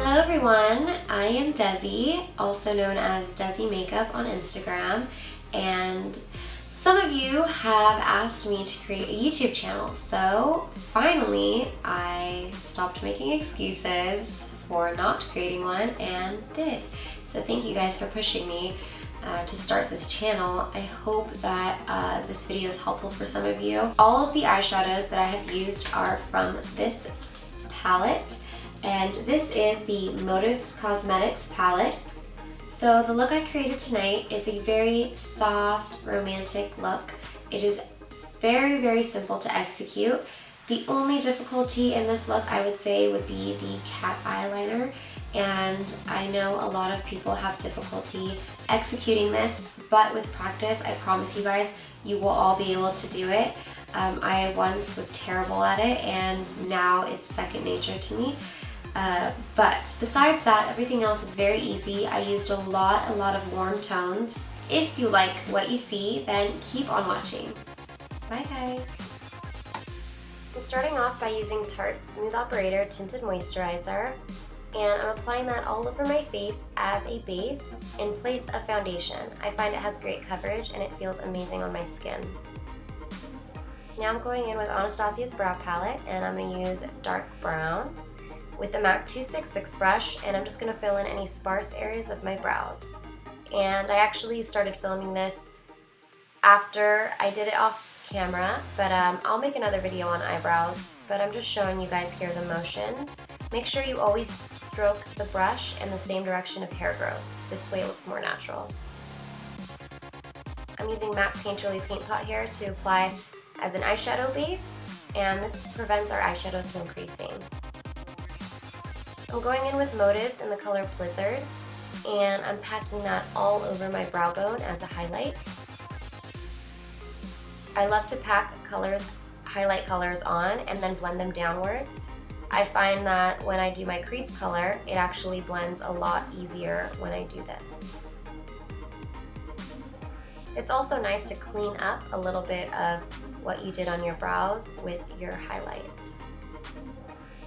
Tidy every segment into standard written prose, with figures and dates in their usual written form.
Hello everyone, I am Desi, also known as Desi Makeup on Instagram, and some of you have asked me to create a YouTube channel, so finally I stopped making excuses for not creating one and did. So thank you guys for pushing me to start this channel. I hope that this video is helpful for some of you. All of the eyeshadows that I have used are from this palette, and this is the Motives Cosmetics palette. So the look I created tonight is a very soft, romantic look. It is very, very simple to execute. The only difficulty in this look, I would say, would be the cat eyeliner, and I know a lot of people have difficulty executing this, but with practice, I promise you guys, you will all be able to do it. I once was terrible at it, and now it's second nature to me. But besides that, everything else is very easy. I used a lot of warm tones. If you like what you see, then keep on watching. Bye guys. I'm starting off by using Tarte Smooth Operator Tinted Moisturizer, and I'm applying that all over my face as a base in place of foundation. I find it has great coverage and it feels amazing on my skin. Now I'm going in with Anastasia's Brow Palette, and I'm going to use dark brown with the MAC 266 brush, and I'm just going to fill in any sparse areas of my brows. And I actually started filming this after I did it off camera, but I'll make another video on eyebrows, but I'm just showing you guys here the motions. Make sure you always stroke the brush in the same direction of hair growth. This way it looks more natural. I'm using MAC Painterly Paint Pot here to apply as an eyeshadow base, and this prevents our eyeshadows from creasing. I'm going in with Motives in the color Blizzard, and I'm packing that all over my brow bone as a highlight. I love to pack highlight colors on and then blend them downwards. I find that when I do my crease color, it actually blends a lot easier when I do this. It's also nice to clean up a little bit of what you did on your brows with your highlight.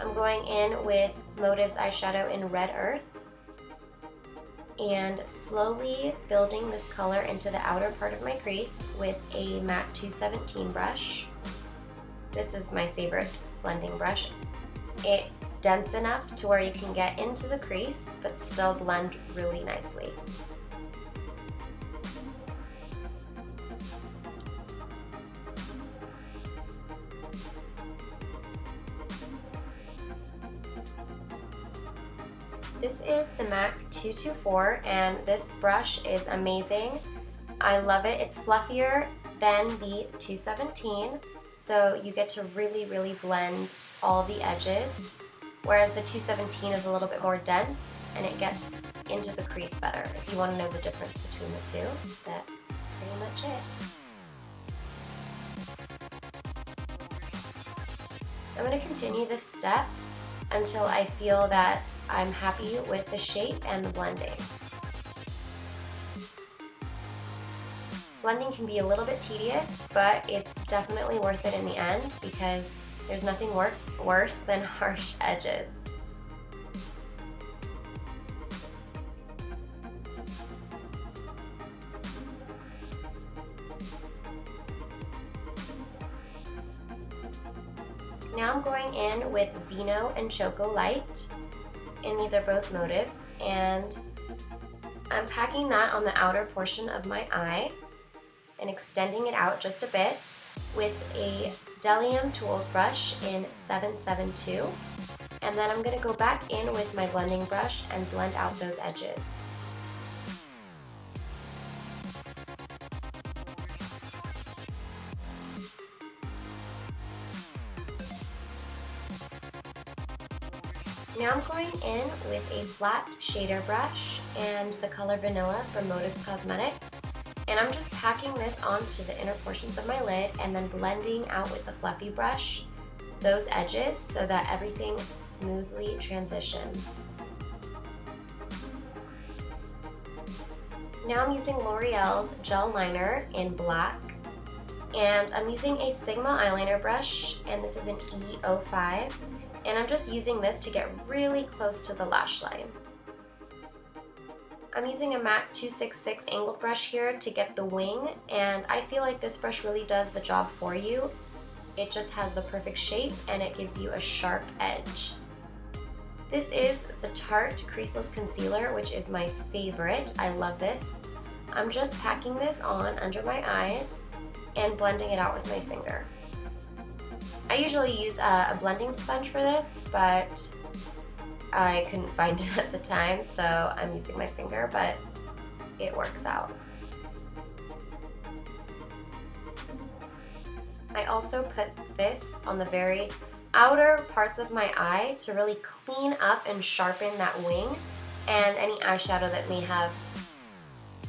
I'm going in with Motives eyeshadow in Red Earth and slowly building this color into the outer part of my crease with a MAC 217 brush. This is my favorite blending brush. It's dense enough to where you can get into the crease but still blend really nicely. This is the MAC 224, and this brush is amazing. I love it. It's fluffier than the 217, so you get to really blend all the edges, whereas the 217 is a little bit more dense and it gets into the crease better. If you want to know the difference between the two, that's pretty much it. I'm going to continue this step until I feel that I'm happy with the shape and the blending. Blending can be a little bit tedious, but it's definitely worth it in the end because there's nothing worse than harsh edges. Now I'm going in with Vino and Choco Light, and these are both Motives, and I'm packing that on the outer portion of my eye and extending it out just a bit with a Delium Tools brush in 772, and then I'm going to go back in with my blending brush and blend out those edges. Now I'm going in with a flat shader brush and the color Vanilla from Motives Cosmetics, and I'm just packing this onto the inner portions of my lid and then blending out with the fluffy brush those edges so that everything smoothly transitions. Now I'm using L'Oreal's Gel Liner in black, and I'm using a Sigma eyeliner brush, and this is an E05, And I'm just using this to get really close to the lash line. I'm using a MAC 266 angled brush here to get the wing, and I feel like this brush really does the job for you. It just has the perfect shape and it gives you a sharp edge. This is the Tarte Creaseless Concealer, which is my favorite. I love this. I'm just packing this on under my eyes and blending it out with my finger. I usually use a blending sponge for this, but I couldn't find it at the time, so I'm using my finger, but it works out. I also put this on the very outer parts of my eye to really clean up and sharpen that wing and any eyeshadow that may have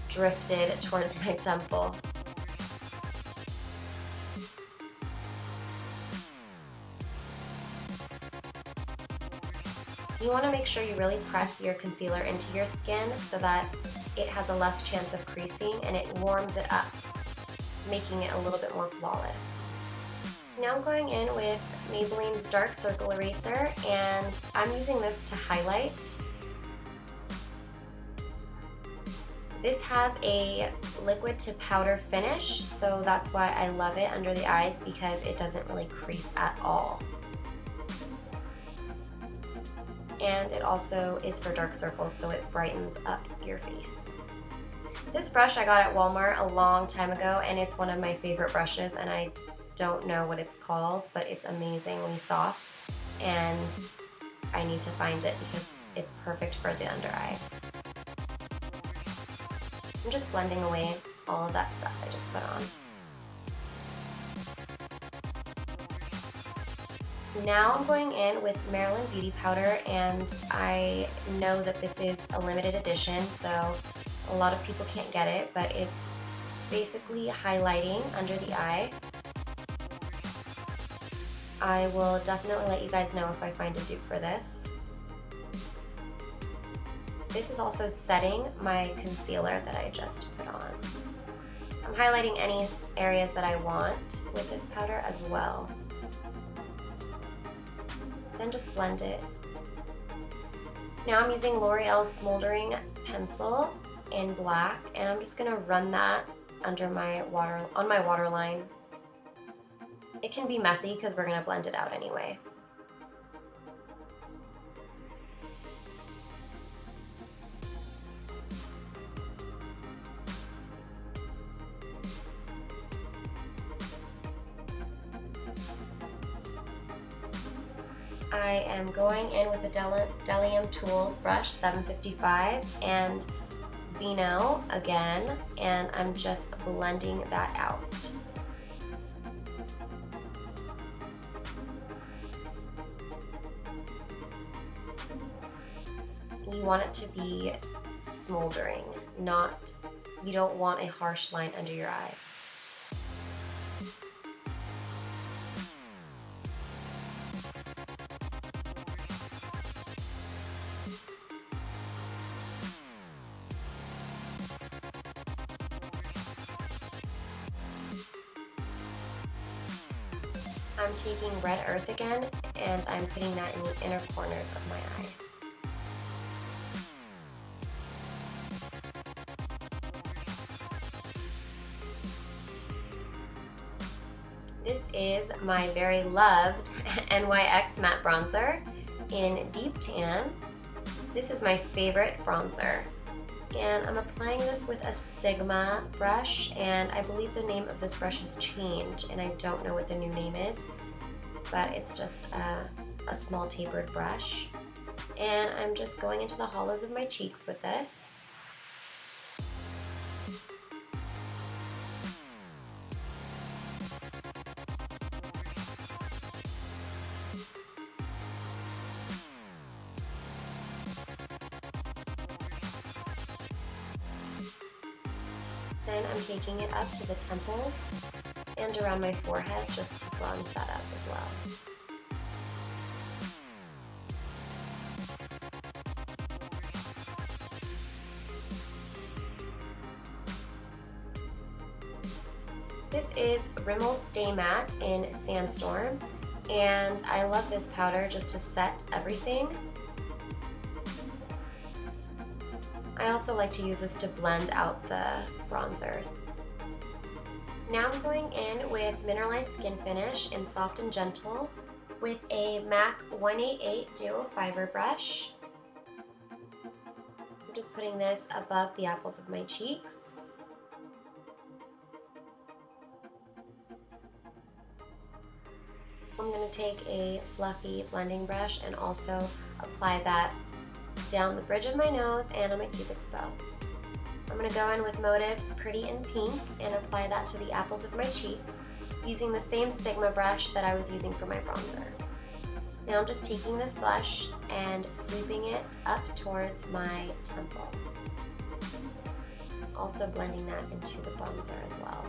drifted towards my temple. You want to make sure you really press your concealer into your skin so that it has a less chance of creasing and it warms it up, making it a little bit more flawless. Now I'm going in with Maybelline's Dark Circle Eraser, and I'm using this to highlight. This has a liquid to powder finish, so that's why I love it under the eyes, because it doesn't really crease at all. And it also is for dark circles, so it brightens up your face. This brush I got at Walmart a long time ago, and it's one of my favorite brushes, and I don't know what it's called, but it's amazingly soft, and I need to find it because it's perfect for the under eye. I'm just blending away all of that stuff I just put on. Now I'm going in with Maybelline Beauty Powder, and I know that this is a limited edition, so a lot of people can't get it, but it's basically highlighting under the eye. I will definitely let you guys know if I find a dupe for this. This is also setting my concealer that I just put on. I'm highlighting any areas that I want with this powder as well. Then just blend it. Now I'm using L'Oreal's Smoldering Pencil in black, and I'm just gonna run that under my waterline. It can be messy because we're gonna blend it out anyway. I am going in with the Delium Tools brush 755 and Vino again, and I'm just blending that out. You want it to be smoldering, you don't want a harsh line under your eye. I'm taking Red Earth again, and I'm putting that in the inner corners of my eye. This is my very loved NYX matte bronzer in Deep Tan. This is my favorite bronzer. And I'm applying this with a Sigma brush, and I believe the name of this brush has changed, and I don't know what the new name is, but it's just a small tapered brush. And I'm just going into the hollows of my cheeks with this. Then I'm taking it up to the temples and around my forehead just to bronze that up as well. This is Rimmel Stay Matte in Sandstorm, And I love this powder just to set everything. I also like to use this to blend out the bronzer. Now I'm going in with Mineralized Skin Finish in Soft and Gentle with a MAC 188 Duo Fiber brush. I'm just putting this above the apples of my cheeks. I'm going to take a fluffy blending brush and also apply that down the bridge of my nose and on my cupid's bow. I'm going to go in with Motive's Pretty in Pink and apply that to the apples of my cheeks using the same Sigma brush that I was using for my bronzer. Now I'm just taking this blush and sweeping it up towards my temple. Also blending that into the bronzer as well.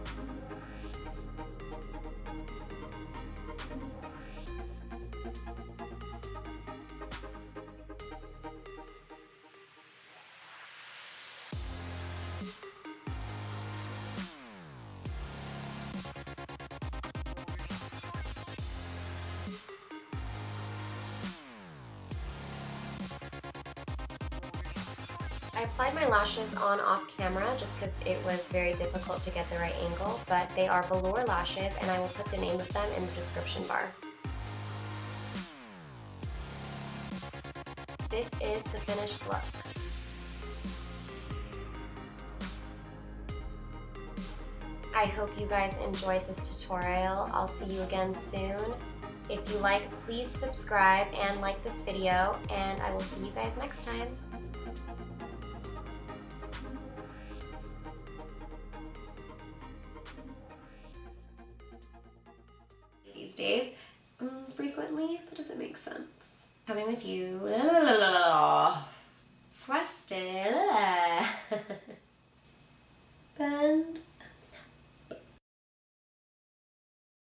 I applied my lashes on off camera just because it was very difficult to get the right angle, but they are velour lashes and I will put the name of them in the description bar. This is the finished look. I hope you guys enjoyed this tutorial. I'll see you again soon. If you like, please subscribe and like this video, and I will see you guys next time. These days, frequently, that doesn't make sense. Coming with you, Preston.